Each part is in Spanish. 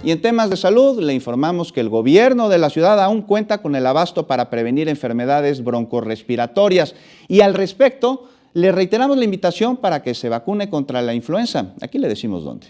Y en temas de salud, le informamos que el gobierno de la ciudad aún cuenta con el abasto para prevenir enfermedades broncorrespiratorias. Y al respecto, le reiteramos la invitación para que se vacune contra la influenza. Aquí le decimos dónde.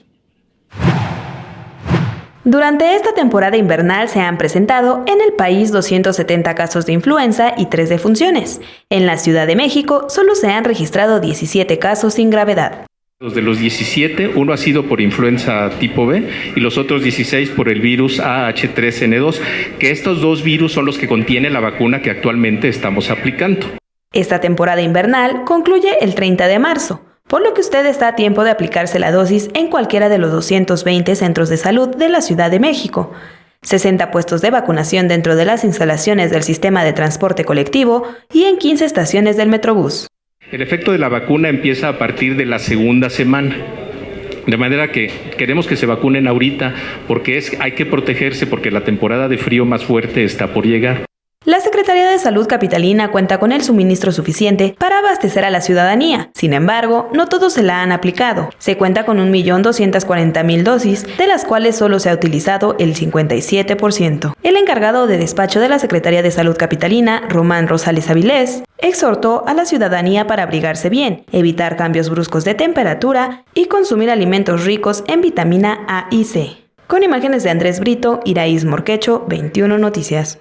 Durante esta temporada invernal se han presentado en el país 270 casos de influenza y 3 defunciones. En la Ciudad de México solo se han registrado 17 casos sin gravedad. De los 17, uno ha sido por influenza tipo B y los otros 16 por el virus AH3N2, que estos dos virus son los que contiene la vacuna que actualmente estamos aplicando. Esta temporada invernal concluye el 30 de marzo, por lo que usted está a tiempo de aplicarse la dosis en cualquiera de los 220 centros de salud de la Ciudad de México. 60 puestos de vacunación dentro de las instalaciones del sistema de transporte colectivo y en 15 estaciones del Metrobús. El efecto de la vacuna empieza a partir de la segunda semana, de manera que queremos que se vacunen ahorita porque hay que protegerse porque la temporada de frío más fuerte está por llegar. La Secretaría de Salud capitalina cuenta con el suministro suficiente para abastecer a la ciudadanía. Sin embargo, no todos se la han aplicado. Se cuenta con 1.240.000 dosis, de las cuales solo se ha utilizado el 57%. El encargado de despacho de la Secretaría de Salud capitalina, Román Rosales Avilés, exhortó a la ciudadanía para abrigarse bien, evitar cambios bruscos de temperatura y consumir alimentos ricos en vitamina A y C. Con imágenes de Andrés Brito, Iraíz Morquecho, 21 Noticias.